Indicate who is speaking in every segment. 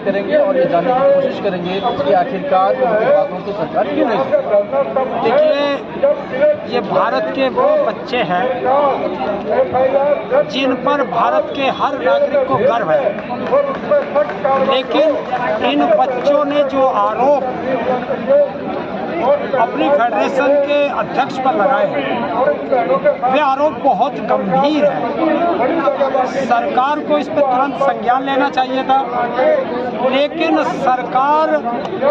Speaker 1: पड़ताल करेंगे और ये जानने की कोशिश करेंगे कि आखिरकार उनकी बातों को सरकार क्यों नहीं सुनती।
Speaker 2: देखिए, ये भारत के वो बच्चे हैं जिन पर भारत के हर नागरिक को गर्व है, लेकिन इन बच्चों ने जो आरोप अपनी फेडरेशन के अध्यक्ष पर लगाए हैं, वे आरोप बहुत गंभीर है। सरकार को इस पर तुरंत संज्ञान लेना चाहिए था, लेकिन सरकार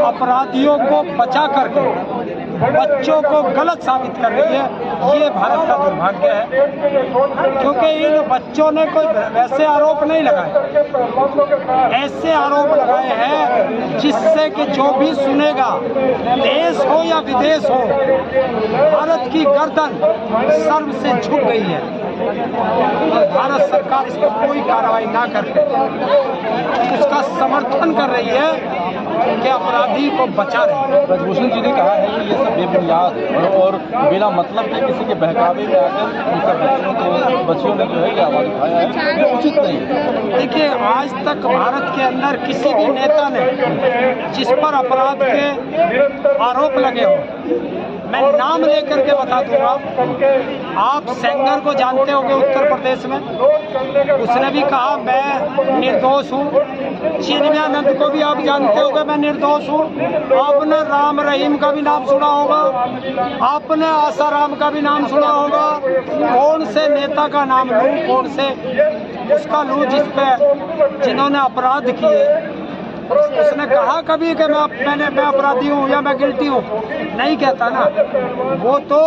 Speaker 2: अपराधियों को बचा करके बच्चों को गलत साबित कर रही है। ये भारत का दुर्भाग्य है, क्योंकि इन बच्चों ने कोई वैसे आरोप नहीं लगाए, ऐसे आरोप लगाए हैं जिससे कि जो भी सुनेगा, देश हो या विदेश हो, भारत की गर्दन सर्व से झुक गई है। और भारत सरकार इस पर कोई कार्रवाई ना करके उसका समर्थन कर रही है कि अपराधी को बचा रहे हैं।
Speaker 1: ब्रजभूषण जी ने कहा है कि ये सब बेबुनियाद है और बिना मतलब के किसी के बहकावे में आकर उन सब बच्चियों ने जो है ये आवाज उठाया है, ये उचित नहीं है।
Speaker 2: देखिए, आज तक भारत के अंदर किसी भी नेता ने जिस पर अपराध के आरोप लगे हो, मैं नाम लेकर के बता दूंगा। आप सेंगर को जानते होंगे उत्तर प्रदेश में, उसने भी कहा मैं निर्दोष हूँ। चिन्मयानंद को भी आप जानते होंगे, मैं निर्दोष हूँ। आपने राम रहीम का भी नाम सुना होगा, आपने आसाराम का भी नाम सुना होगा। कौन से नेता का नाम लूँ, कौन से उसका लूँ जिन्होंने अपराध किए? उसने कहा कभी कि मैं अपराधी हूँ या मैं गिल्टी हूँ? नहीं कहता ना। वो तो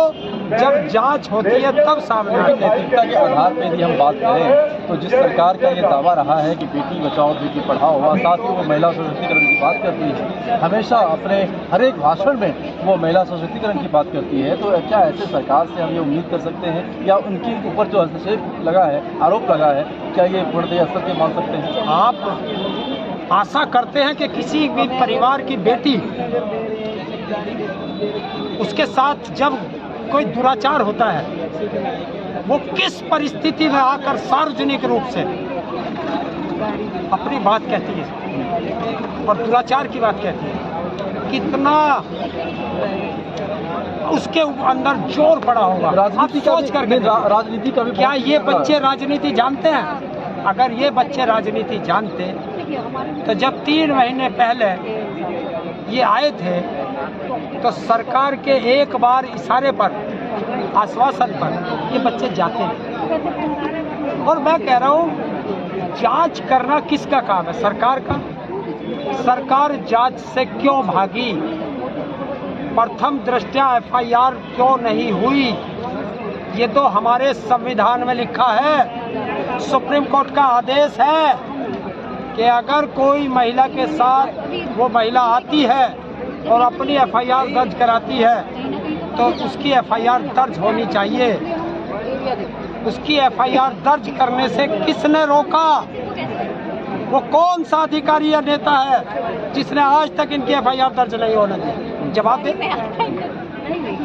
Speaker 2: जब जांच होती है तब सामने।
Speaker 1: नैतिकता के आधार पर यदि हम बात करें तो जिस सरकार का ये दावा रहा है कि बेटी बचाओ बेटी पढ़ाओ, और साथ ही वो महिला सशक्तिकरण की बात करती है, हमेशा अपने हर एक भाषण में वो महिला सशक्तिकरण की बात करती है, तो क्या ऐसे सरकार से हम ये उम्मीद कर सकते हैं या उनके ऊपर जो हस्तक्षेप लगा है, आरोप लगा है, क्या ये पूर्णतः असर के मान सकते हैं?
Speaker 2: आप आशा करते हैं कि किसी भी परिवार की बेटी, उसके साथ जब कोई दुराचार होता है, वो किस परिस्थिति में आकर सार्वजनिक रूप से अपनी बात कहती है और दुराचार की बात कहती है, कितना उसके अंदर जोर पड़ा होगा। आप सोच करके
Speaker 1: राजनीति का भी
Speaker 2: क्या ये बच्चे राजनीति जानते हैं? अगर ये बच्चे राजनीति जानते तो जब 3 महीने पहले ये आए थे तो सरकार के एक बार इशारे पर, आश्वासन पर ये बच्चे जाते हैं। और मैं कह रहा हूँ, जांच करना किसका काम है? सरकार का। सरकार जांच से क्यों भागी? प्रथम दृष्टया FIR क्यों नहीं हुई? ये तो हमारे संविधान में लिखा है, सुप्रीम कोर्ट का आदेश है कि अगर कोई महिला के साथ वो महिला आती है और अपनी FIR दर्ज कराती है तो उसकी FIR दर्ज होनी चाहिए। उसकी FIR दर्ज करने से किसने रोका? वो कौन सा अधिकारी या नेता है जिसने आज तक इनकी FIR दर्ज नहीं होने दी? जवाब दे।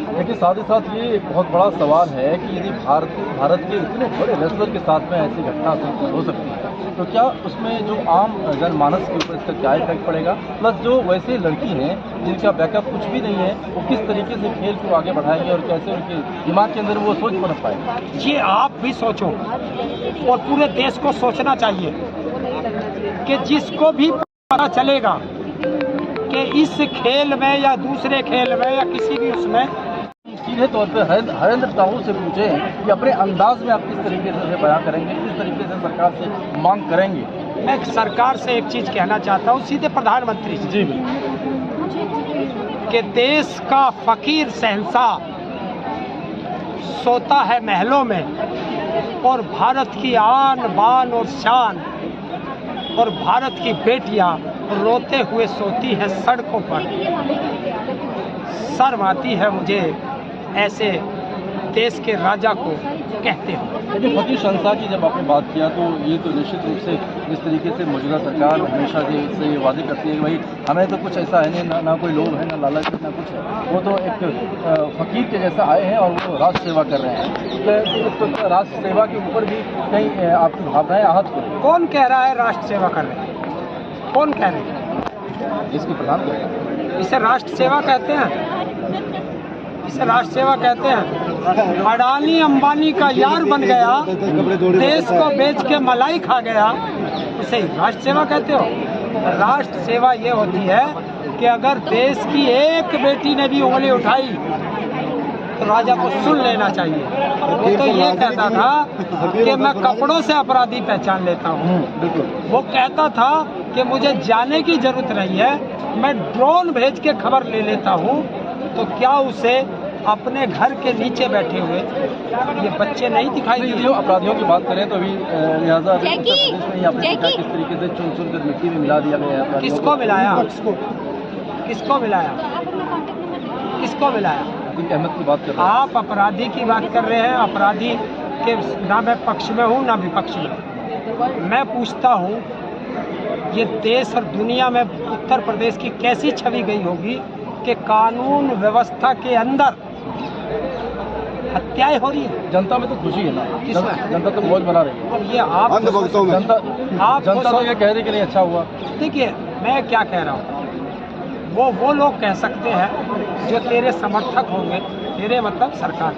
Speaker 1: लेकिन साथ ही साथ ये एक बहुत बड़ा सवाल है कि यदि भारत के इतने बड़े रेसलर के साथ में ऐसी घटना हो सकती है तो क्या उसमें जो आम जनमानस के ऊपर इसका क्या इफेक्ट पड़ेगा? प्लस जो वैसे लड़की हैं जिनका बैकअप कुछ भी नहीं है, वो किस तरीके से खेल को आगे बढ़ाएंगे और कैसे उनके दिमाग के अंदर वो सोच पनप पाएंगे?
Speaker 2: ये आप भी सोचो और पूरे देश को सोचना चाहिए कि जिसको भी पता चलेगा कि इस खेल में या दूसरे खेल में या किसी भी उसमें,
Speaker 1: सीधे तौर पर हरेंद्र साहू से पूछे कि अपने अंदाज में आप किस तरीके से बयां करेंगे, किस तरीके से सरकार से मांग करेंगे?
Speaker 2: मैं सरकार से एक चीज कहना चाहता हूँ, सीधे प्रधानमंत्री से,
Speaker 1: जी
Speaker 2: कि देश का फकीर शहंशाह सोता है महलों में और भारत की आन बान और शान और भारत की बेटियां रोते हुए सोती हैं सड़कों पर। शर्म आती है मुझे ऐसे देश के राजा को कहते हो।
Speaker 1: लेकिन फकीर शहंशाह की जब आपने बात किया तो ये तो निश्चित रूप से जिस तरीके से मौजूदा सरकार हमेशा से ये वादे करती है कि भाई हमें तो कुछ ऐसा है नहीं, ना कोई लोभ है, ना लालच है, ना कुछ है, वो तो एक फकीर के जैसा आए हैं और वो राष्ट्र सेवा कर रहे हैं। तो राष्ट्र सेवा के ऊपर भी कहीं आपकी भावनाएं आहत हो?
Speaker 2: कौन कह रहा है राष्ट्र सेवा कर रहे हैं? कौन कह रहे हैं?
Speaker 1: इसके प्रधान कहते हैं।
Speaker 2: इसे राष्ट्र सेवा कहते हैं, इसे राष्ट्र सेवा कहते हैं। अडानी अंबानी का यार बन गया, देश को बेच के मलाई खा गया, उसे राष्ट्र सेवा कहते हो? राष्ट्र सेवा ये होती है कि अगर देश की एक बेटी ने भी उंगली उठाई तो राजा को सुन लेना चाहिए। वो तो ये कहता था कि मैं कपड़ों से अपराधी पहचान लेता हूँ, वो कहता था कि मुझे जाने की जरूरत नहीं है, मैं ड्रोन भेज के खबर ले लेता हूँ। तो क्या उसे अपने घर के नीचे बैठे हुए ये बच्चे नहीं दिखाई दिए?
Speaker 1: जो अपराधियों की बात करें तो अभी लिहाजा उत्तर प्रदेश में आपने देखा किस तरीके से चुन कर मिट्टी में मिला दिया गया है।
Speaker 2: किसको मिलाया? किसको मिलाया? किसको मिलाया?
Speaker 1: अहमद की बात कर रहे हैं
Speaker 2: आप अपराधी की बात कर रहे हैं। अपराधी के ना मैं पक्ष में हूँ ना विपक्ष में। मैं पूछता हूँ ये देश और दुनिया में उत्तर प्रदेश की कैसी छवि गई होगी कि कानून व्यवस्था के अंदर हत्याएं हो रही है।
Speaker 1: जनता में तो खुशी है ना, जनता तो मौज बना रही है।
Speaker 2: अब ये आप
Speaker 1: जनता तो ये कह रही कि नहीं अच्छा हुआ।
Speaker 2: देखिए मैं क्या कह रहा हूँ, वो लोग कह सकते हैं जो तेरे समर्थक होंगे, तेरे मतलब सरकार।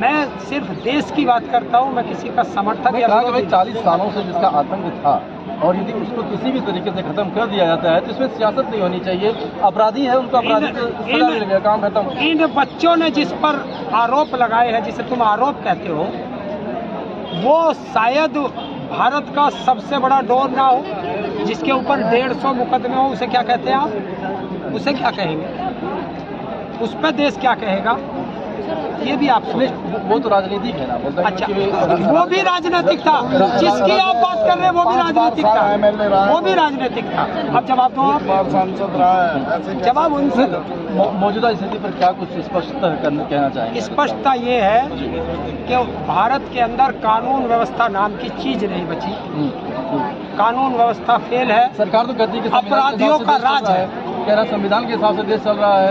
Speaker 2: मैं सिर्फ देश की बात करता हूँ, मैं किसी का समर्थक या
Speaker 1: कहा कि भाई 40 सालों से जिसका आतंक था और यदि उसको किसी भी तरीके से खत्म कर दिया जाता है तो इसमें सियासत नहीं होनी चाहिए। अपराधी है, उनका अपराधी सजा मिल गया, काम खत्म।
Speaker 2: इन बच्चों ने जिस पर आरोप लगाए हैं, जिसे तुम आरोप कहते हो, वो शायद भारत का सबसे बड़ा डॉन ना हो, जिसके ऊपर 150 मुकदमे हो। उसे क्या कहते हैं आप? उसे क्या कहेंगे? उस पर देश क्या कहेगा? ये भी आप सुने।
Speaker 1: वो तो राजनीतिक है ना, बोलता है।
Speaker 2: अच्छा, वो भी राजनीतिक था। जिसकी आप बात कर रहे हैं वो भी राजनीतिक था, वो भी राजनीतिक था। अब जवाब दो आप,
Speaker 3: सांसद रहा है,
Speaker 2: जवाब उनसे दो।
Speaker 1: मौजूदा स्थिति पर क्या कुछ स्पष्ट कहना चाहेंगे?
Speaker 2: स्पष्टता ये है कि भारत के अंदर कानून व्यवस्था नाम की चीज नहीं बची। कानून व्यवस्था फेल है।
Speaker 1: सरकार तो कहती है कि
Speaker 2: अपराधियों का राज है।
Speaker 1: कह रहा संविधान के हिसाब से देश चल रहा है,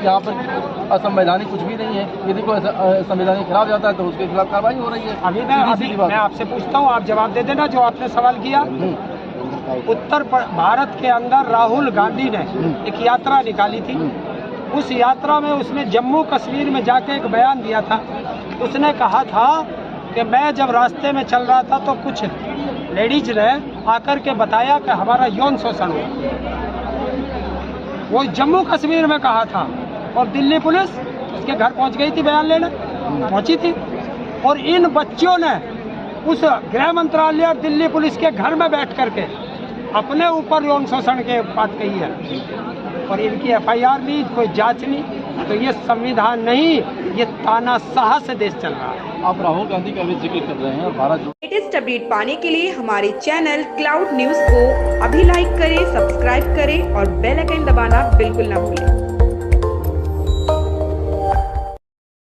Speaker 1: यहाँ पर असंवैधानिक कुछ भी नहीं है। यदि कोई संवैधानिक खिलाफ जाता है तो उसके खिलाफ कार्रवाई हो रही है।
Speaker 2: अभी मैं आपसे पूछता हूँ, आप जवाब दे देना जो आपने सवाल किया। उत्तर भारत के अंदर राहुल गांधी ने एक यात्रा निकाली थी। उस यात्रा में उसने जम्मू कश्मीर में जाके एक बयान दिया था। उसने कहा था कि मैं जब रास्ते में चल रहा था तो कुछ लेडीज ने आकर के बताया कि हमारा यौन शोषण हुआ। वो जम्मू कश्मीर में कहा था और दिल्ली पुलिस उसके घर पहुंच गई थी बयान लेने, पहुंची थी। और इन बच्चों ने उस गृह मंत्रालय और दिल्ली पुलिस के घर में बैठ करके अपने ऊपर यौन शोषण के बात कही है और इनकी FIR नहीं, कोई जांच नहीं। तो ये संविधान नहीं, ये तानाशाह से देश चल रहा है।
Speaker 1: आप राहुल गांधी का भी जिक्र कर रहे हैं और भारत जो
Speaker 4: लेटेस्ट अपडेट पाने के लिए हमारे चैनल क्लाउड न्यूज को अभी लाइक करें, सब्सक्राइब करें और बेल आइकन दबाना बिल्कुल ना भूलें।